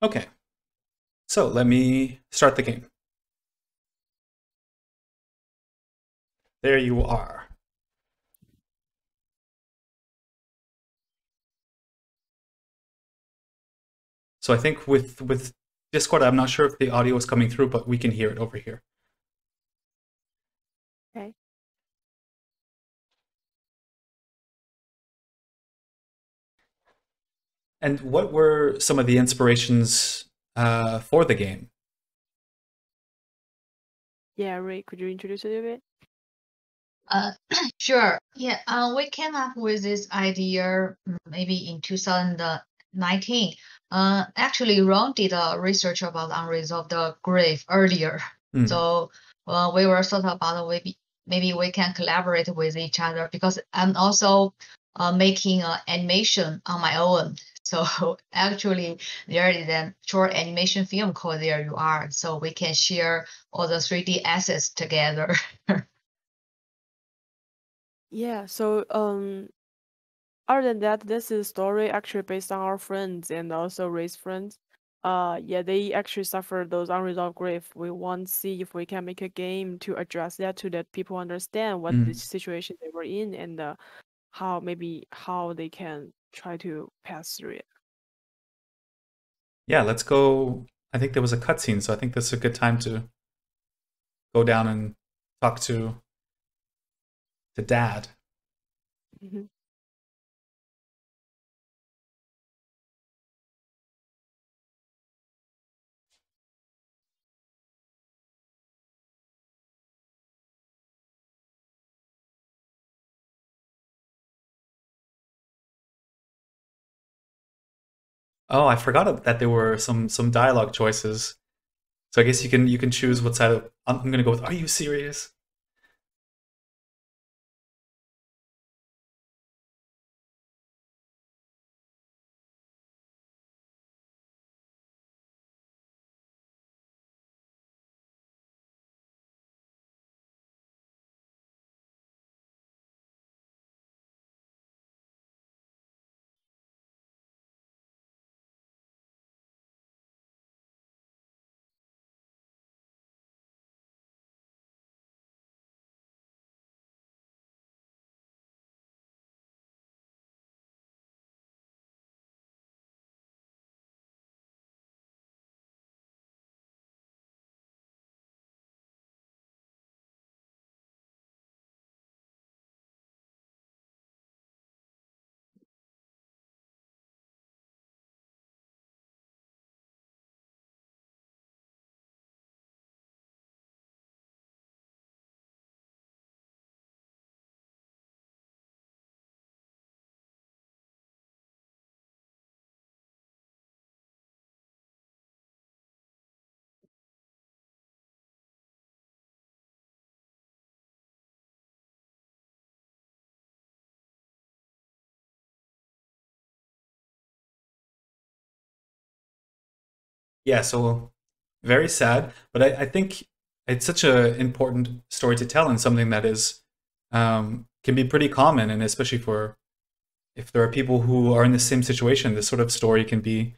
Okay, so let me start the game. There you are. So I think with Discord, I'm not sure if the audio is coming through, but we can hear it over here. Okay. And what were some of the inspirations for the game? Yeah, Ray, could you introduce a little bit? Uh, sure. Yeah, we came up with this idea maybe in 2019. Actually, Ron did a research about unresolved grief earlier. Hmm. So we were sort of about maybe we can collaborate with each other because I'm also making an animation on my own. So actually, there is a short animation film called There You Are. So we can share all the 3D assets together. Yeah, so other than that, this is a story actually based on our friends and also Ray's friends. Yeah, they actually suffer those unresolved grief. We want to see if we can make a game to address that to let people understand what the Hmm. situation they were in and how they can try to pass through it. Yeah, let's go. I think there was a cutscene, so I think this is a good time to go down and talk to Dad. Mhm. Oh, I forgot that there were some dialogue choices. So I guess you can choose what side of. I'm gonna go with. Are you serious? Yeah. So very sad, but I think it's such an important story to tell and something that is can be pretty common, and especially for if there are people who are in the same situation, this sort of story can be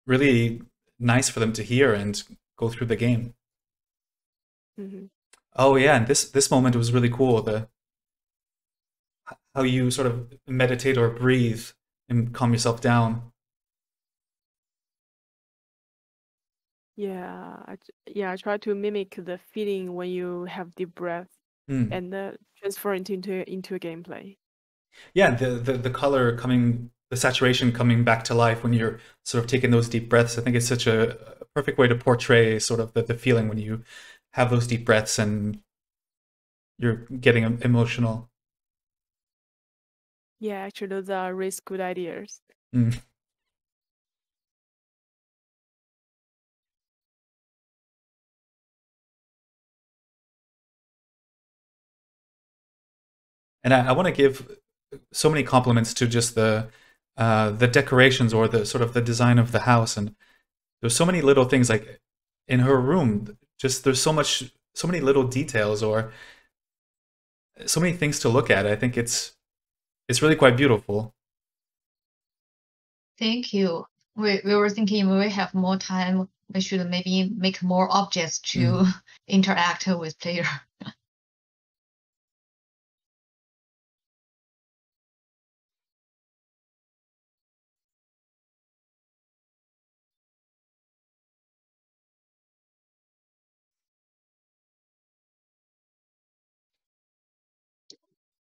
really nice for them to hear and go through the game. Mhm. Oh yeah, and this moment was really cool. The how you sort of meditate or breathe and calm yourself down. Yeah, I try to mimic the feeling when you have deep breath Hmm. and transfer it into a gameplay. Yeah, the color coming, the saturation coming back to life when you're sort of taking those deep breaths. I think it's such a perfect way to portray sort of the feeling when you have those deep breaths and you're getting emotional. Yeah, actually, those are really good ideas. Mm. And I want to give so many compliments to just the decorations or the sort of the design of the house. And there's so many little things like in her room. Just there's so many little details or so many things to look at. I think it's really quite beautiful. Thank you. we were thinking when we have more time, we should maybe make more objects to interact with player.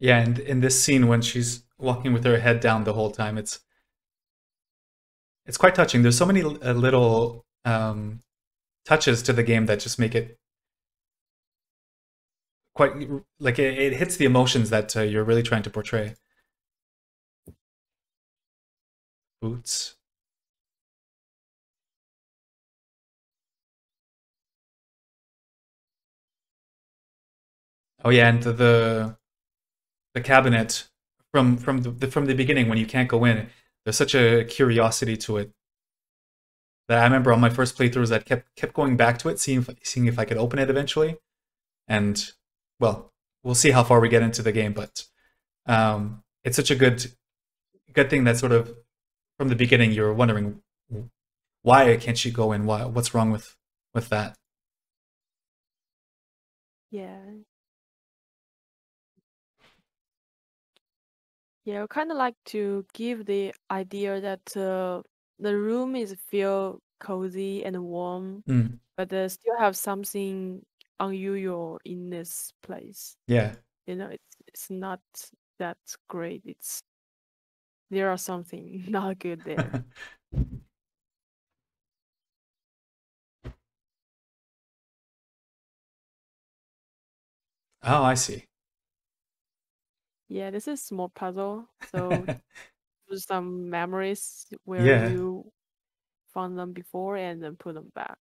Yeah, and in this scene when she's walking with her head down the whole time, it's quite touching. There's so many little touches to the game that just make it quite like it hits the emotions that you're really trying to portray. Boots. Oh yeah, and the cabinet from the beginning when you can't go in. There's such a curiosity to it that I remember on my first playthroughs that kept going back to it, seeing if I could open it eventually. And well, we'll see how far we get into the game, but it's such a good thing that sort of from the beginning you're wondering why can't she go in? What's wrong with that? Yeah. Yeah, I kind of like to give the idea that the room is feel cozy and warm, Mm, but still have something unusual in this place. yeah. It's not that great. There are something not good there. Oh, I see. Yeah, this is small puzzle. So there's some memories where Yeah. you found them before and then put them back.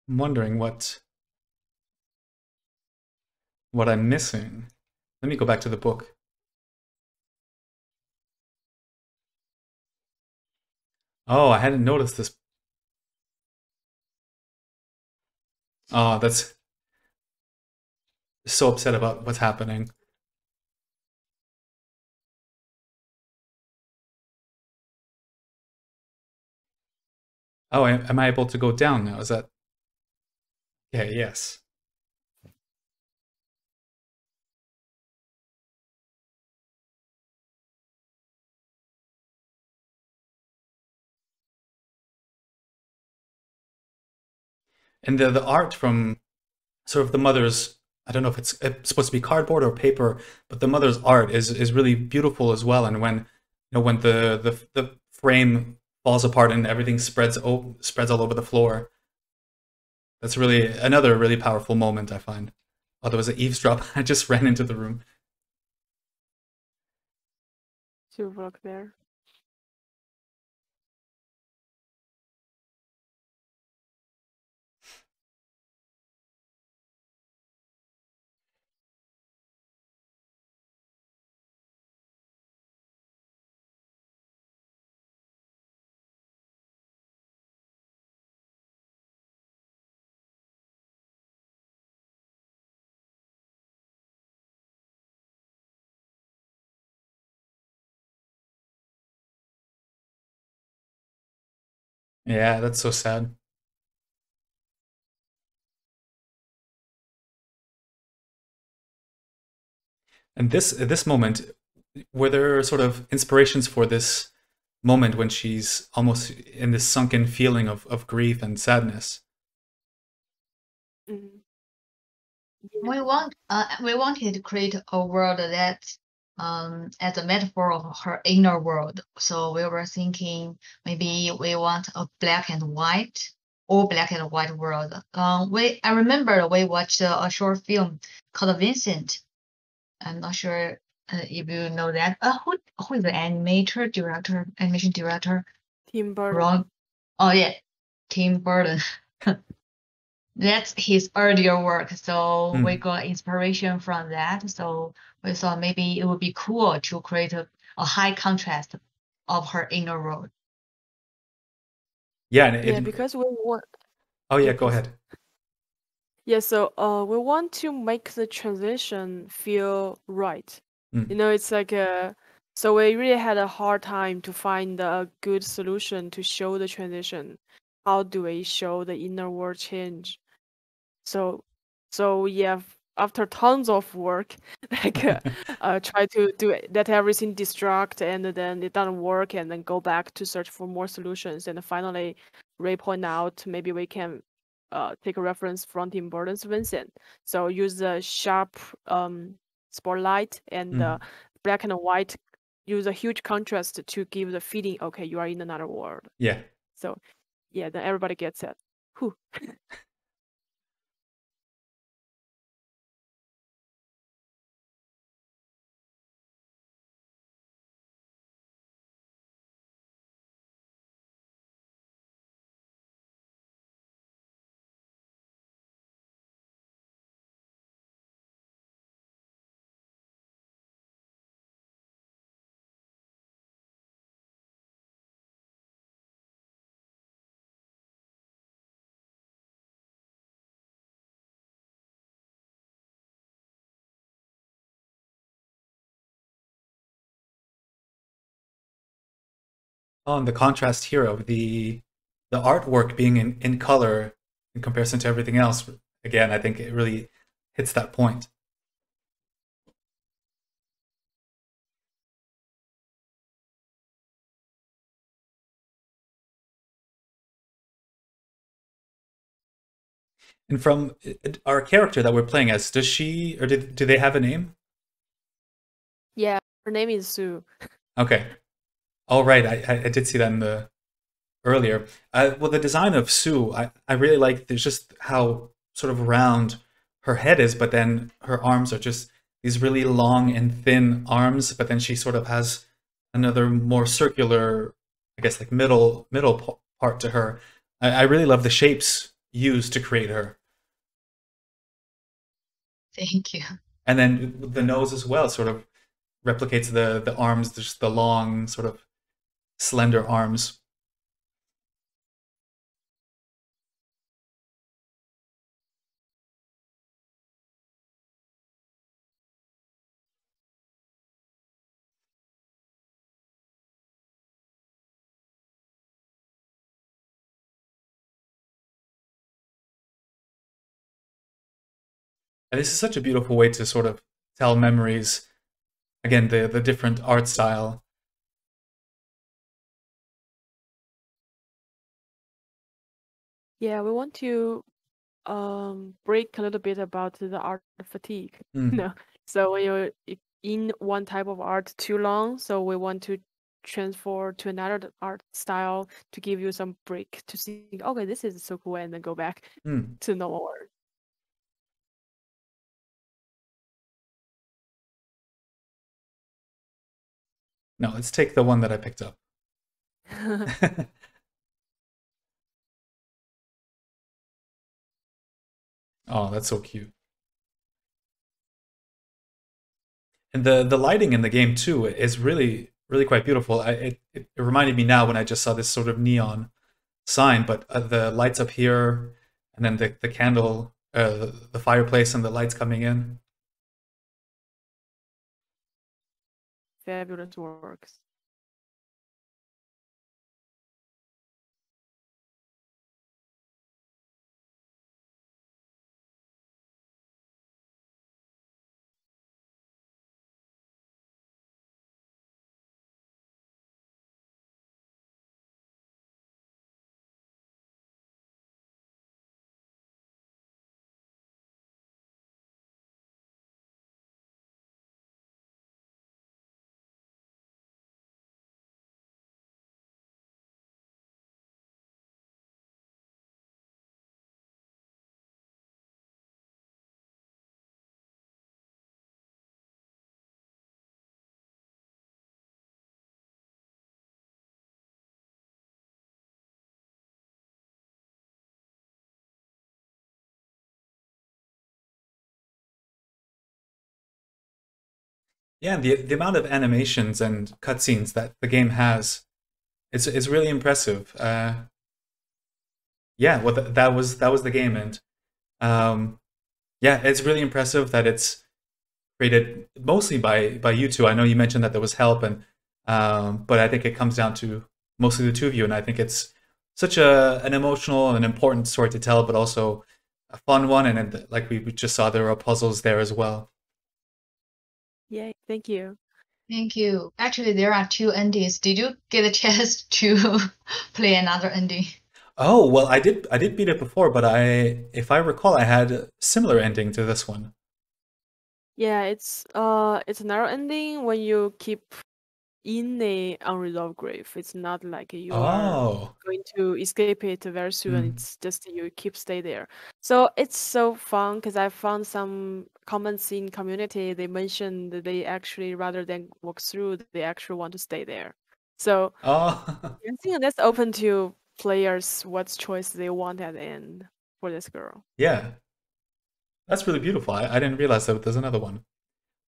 I'm wondering what I'm missing. Let me go back to the book. Oh, I hadn't noticed this. Oh, that's so upset about what's happening. Oh, am I able to go down now? Is that? Yeah, yes. And the art from sort of the mother's, I don't know if it's supposed to be cardboard or paper, but the mother's art is really beautiful as well. And when the frame falls apart and everything spreads all over the floor, that's really another really powerful moment I find. Oh, there was an eavesdrop. I just ran into the room. To work there. Yeah, that's so sad. And this moment, were there sort of inspirations for this moment when she's almost in this sunken feeling of grief and sadness? Mm. We Yeah. wanted to create a world that as a metaphor of her inner world. So we were thinking maybe we want a black and white or black and white world. I remember we watched a short film called Vincent. I'm not sure if you know that. Who is the animation director? Tim Burton. Wrong. Oh yeah, Tim Burton. That's his earlier work, so we Hmm. got inspiration from that. So we thought maybe it would be cool to create a high contrast of her inner world. Yeah, and Yeah, because we want. oh Yeah, yeah, go please. ahead. Yeah, so we want to make the transition feel right. Mm. You know, it's like so we really had a hard time to find a good solution to show the transition. How do we show the inner world change? So, so yeah, after tons of work, like try to do let everything distract, and then it doesn't work, and then go back to search for more solutions, and finally, Ray point out maybe we can take a reference from Tim Burton's Vincent. So use the sharp spotlight and Mm. black and white. Use a huge contrast to give the feeling, okay, you are in another world. Yeah. So yeah, then everybody gets it. Whew. Oh, and the contrast here of the artwork being in color in comparison to everything else. Again, I think it really hits that point. And from our character that we're playing as, does she or do they have a name? Yeah, her name is Sue. Okay. All right. I did see that in the earlier. Well, the design of Sue, I really like. There's just how sort of round her head is, but then her arms are just these really long and thin arms. But then she sort of has another more circular, I guess, like middle part to her. I really love the shapes used to create her, Thank you. and then the nose as well sort of replicates the arms, just the long sort of slender arms. And this is such a beautiful way to sort of tell memories. Again, the different art style. Yeah, we want to break a little bit about the art fatigue. Mm. No, so when you're in one type of art too long, so we want to transfer to another art style to give you some break to see, okay, this is so cool, and then go back Mm. to normal No, let's take the one that I picked up. art. Oh, that's so cute. And the lighting in the game too is really quite beautiful. It reminded me now when I just saw this sort of neon sign, but the lights up here, and then the candle, the fireplace, and the lights coming in. Fabulous works. Yeah, and the amount of animations and cutscenes that the game has, it's really impressive. yeah, well, that was the game, and yeah, it's really impressive that it's created mostly by you two. I know you mentioned that there was help, and but I think it comes down to mostly the two of you, and I think it's such an emotional and important story to tell, but also a fun one, and like we just saw, there are puzzles there as well. Yay, thank you. Thank you. Actually, there are 2 endings. Did you get a chance to play another ending? Oh, well, I did beat it before, but if I recall, I had a similar ending to this one. Yeah, it's a narrow ending when you keep in a unresolved grave. It's not like you are Oh. going to escape it very soon. Mm. It's just you keep stay there. So it's so fun because I found some comments in community. They mentioned that they actually, rather than walk through, they actually want to stay there. So Oh. I think that's open to players what choice they want at the end for this girl. Yeah. That's really beautiful. I didn't realize that there's another one.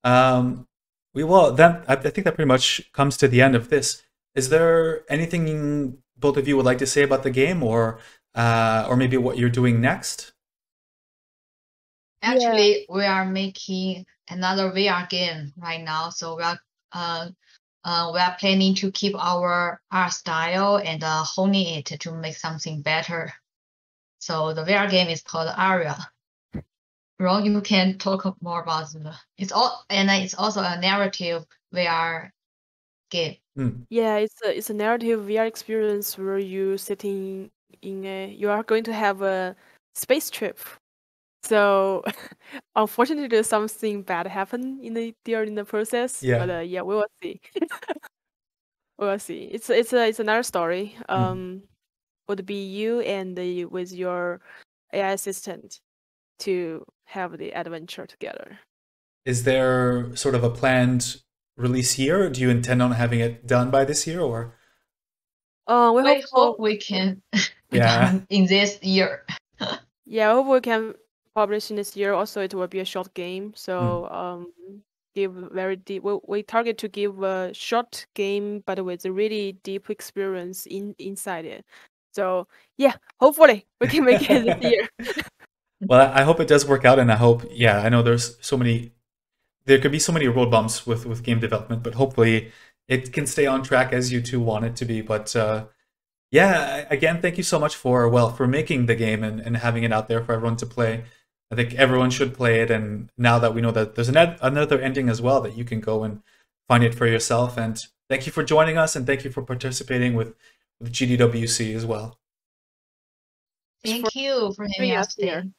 Um, well, then I think that pretty much comes to the end of this. Is there anything both of you would like to say about the game, or maybe what you're doing next? Yeah. Actually, we are making another VR game right now, so we are planning to keep our art style and honing it to make something better. So the VR game is called Aria. Ron, you can talk more about it. It's also a narrative VR game. Yeah, it's a narrative VR experience where you sitting you are going to have a space trip. So unfortunately there's something bad happen during the process. Yeah. But yeah, we will see. We will see. It's another story. Would be you and with your AI assistant to have the adventure together. Is there sort of a planned release year? Do you intend on having it done by this year, or? We We hope hope we can be Yeah. done in this year. Yeah, I hope we can publish in this year. Also, it will be a short game, Mm. so give very deep. We target to give a short game, but with a really deep experience inside it. So yeah, hopefully we can make it this year. Well, I hope it does work out, and I hope, yeah, I know there could be so many road bumps with game development, but hopefully it can stay on track as you two want it to be. But yeah, again, thank you so much for making the game and having it out there for everyone to play. I think everyone should play it, and now that we know that there's another ending as well, that you can go and find it for yourself. And thank you for joining us, and thank you for participating with GDWC as well. Thank you for having Bring us us here. today.